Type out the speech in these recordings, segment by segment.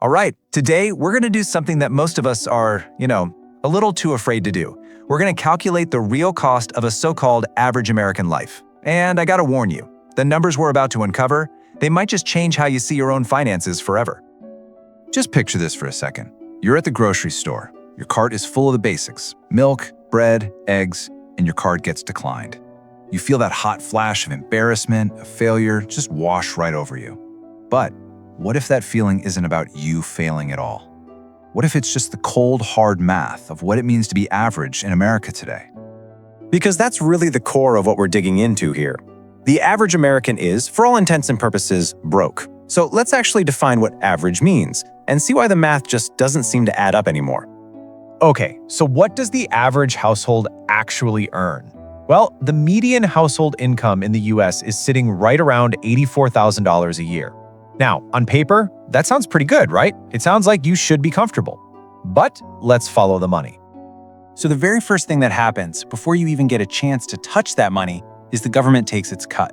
All right, today we're going to do something that most of us are, a little too afraid to do. We're going to calculate the real cost of a so-called average American life. And I got to warn you, the numbers we're about to uncover, they might just change how you see your own finances forever. Just picture this for a second. You're at the grocery store. Your cart is full of the basics: milk, bread, eggs, and your card gets declined. You feel that hot flash of embarrassment, of failure, just wash right over you. But what if that feeling isn't about you failing at all? What if it's just the cold, hard math of what it means to be average in America today? Because that's really the core of what we're digging into here. The average American is, for all intents and purposes, broke. So let's actually define what average means and see why the math just doesn't seem to add up anymore. Okay, so what does the average household actually earn? Well, the median household income in the US is sitting right around $84,000 a year. Now, on paper, that sounds pretty good, right? It sounds like you should be comfortable. But let's follow the money. So the very first thing that happens before you even get a chance to touch that money is the government takes its cut.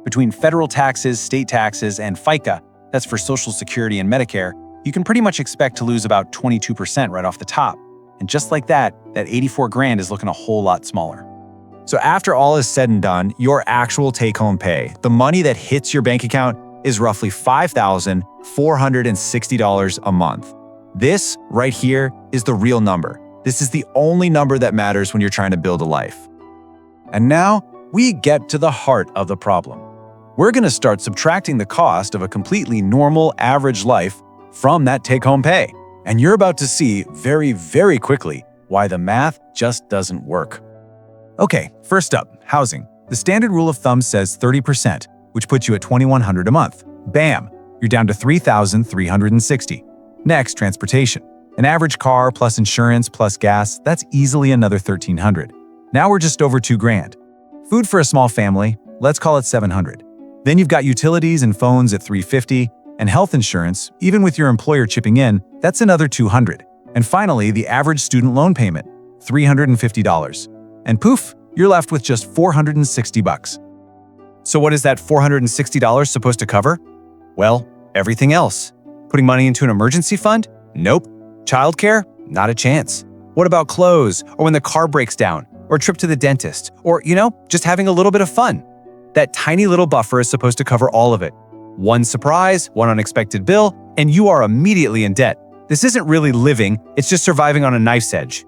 Between federal taxes, state taxes, and FICA, that's for Social Security and Medicare, you can pretty much expect to lose about 22% right off the top. And just like that 84 grand is looking a whole lot smaller. So after all is said and done, your actual take-home pay, the money that hits your bank account, is roughly $5,460 a month. This right here is the real number. This is the only number that matters when you're trying to build a life. And now we get to the heart of the problem. We're going to start subtracting the cost of a completely normal, average life from that take-home pay. And you're about to see very, very quickly why the math just doesn't work. Okay, first up, housing. The standard rule of thumb says 30%, which puts you at $2,100 a month. Bam, you're down to $3,360. Next, transportation. An average car plus insurance plus gas, that's easily another $1,300. Now we're just over $2,000. Food for a small family, let's call it $700. Then you've got utilities and phones at $350, and health insurance, even with your employer chipping in, that's another $200. And finally, the average student loan payment, $350. And poof, you're left with just $460. So what is that $460 supposed to cover? Well, everything else. Putting money into an emergency fund? Nope. Childcare? Not a chance. What about clothes, or when the car breaks down, or a trip to the dentist, or, just having a little bit of fun? That tiny little buffer is supposed to cover all of it. One surprise, one unexpected bill, and you are immediately in debt. This isn't really living, it's just surviving on a knife's edge.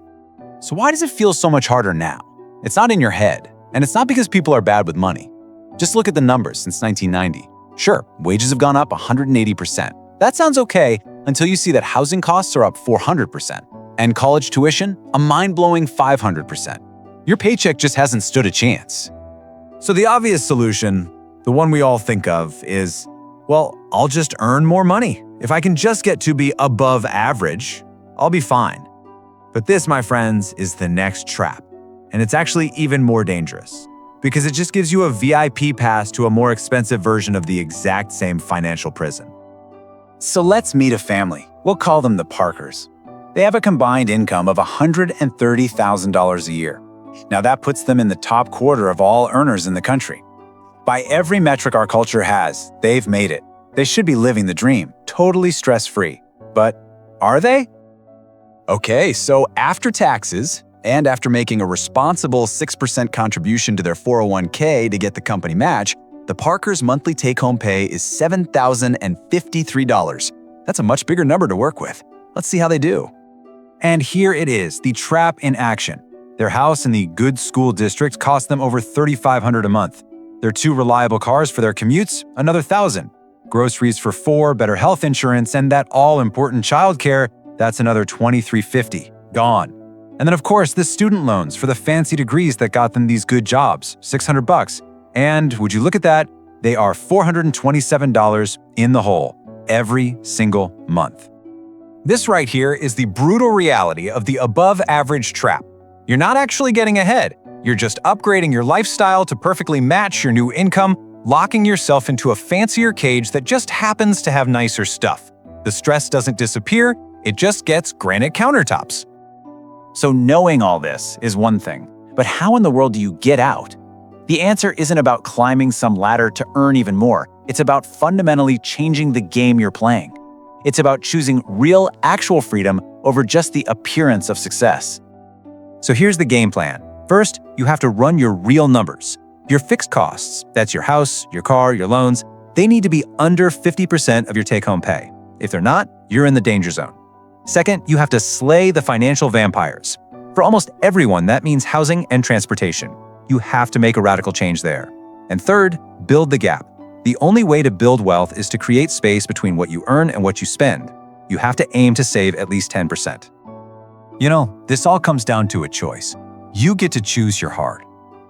So why does it feel so much harder now? It's not in your head, and it's not because people are bad with money. Just look at the numbers since 1990. Sure, wages have gone up 180%. That sounds okay until you see that housing costs are up 400%, and college tuition, a mind-blowing 500%. Your paycheck just hasn't stood a chance. So the obvious solution, the one we all think of, is, well, I'll just earn more money. If I can just get to be above average, I'll be fine. But this, my friends, is the next trap. And it's actually even more dangerous, because it just gives you a VIP pass to a more expensive version of the exact same financial prison. So let's meet a family. We'll call them the Parkers. They have a combined income of $130,000 a year. Now that puts them in the top quarter of all earners in the country. By every metric our culture has, they've made it. They should be living the dream, totally stress-free. But are they? Okay, so after taxes, and after making a responsible 6% contribution to their 401k to get the company match, the Parkers' monthly take-home pay is $7,053. That's a much bigger number to work with. Let's see how they do. And here it is, the trap in action. Their house in the good school district cost them over $3,500 a month. Their 2 reliable cars for their commutes, another $1,000. Groceries for 4, better health insurance, and that all-important childcare, that's another $2,350. Gone. And then, of course, the student loans for the fancy degrees that got them these good jobs, $600. And would you look at that? They are $427 in the hole every single month. This right here is the brutal reality of the above-average trap. You're not actually getting ahead. You're just upgrading your lifestyle to perfectly match your new income, locking yourself into a fancier cage that just happens to have nicer stuff. The stress doesn't disappear, it just gets granite countertops. So knowing all this is one thing, but how in the world do you get out? The answer isn't about climbing some ladder to earn even more. It's about fundamentally changing the game you're playing. It's about choosing real, actual freedom over just the appearance of success. So here's the game plan. First, you have to run your real numbers. Your fixed costs, that's your house, your car, your loans, they need to be under 50% of your take-home pay. If they're not, you're in the danger zone. Second, you have to slay the financial vampires. For almost everyone, that means housing and transportation. You have to make a radical change there. And third, build the gap. The only way to build wealth is to create space between what you earn and what you spend. You have to aim to save at least 10%. You know, this all comes down to a choice. You get to choose your hard.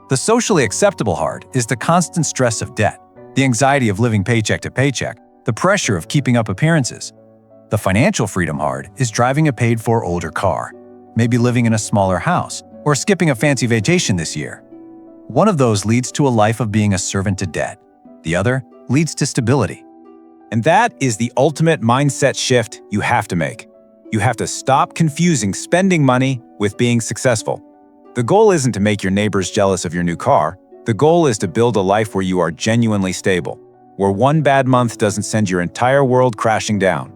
The socially acceptable hard is the constant stress of debt, the anxiety of living paycheck to paycheck, the pressure of keeping up appearances. The financial freedom hard is driving a paid-for older car, maybe living in a smaller house, or skipping a fancy vacation this year. One of those leads to a life of being a servant to debt. The other leads to stability. And that is the ultimate mindset shift you have to make. You have to stop confusing spending money with being successful. The goal isn't to make your neighbors jealous of your new car. The goal is to build a life where you are genuinely stable, where one bad month doesn't send your entire world crashing down.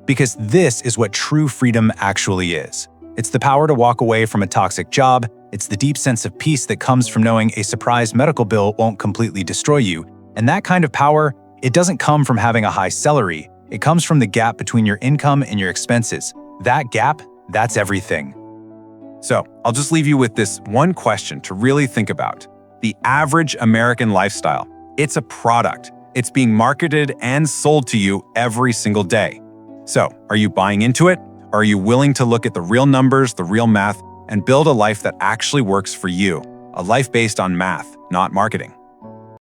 Because this is what true freedom actually is. It's the power to walk away from a toxic job. It's the deep sense of peace that comes from knowing a surprise medical bill won't completely destroy you. And that kind of power, it doesn't come from having a high salary. It comes from the gap between your income and your expenses. That gap, that's everything. So, I'll just leave you with this one question to really think about. The average American lifestyle. It's a product. It's being marketed and sold to you every single day. So, are you buying into it? Or are you willing to look at the real numbers, the real math, and build a life that actually works for you? A life based on math, not marketing.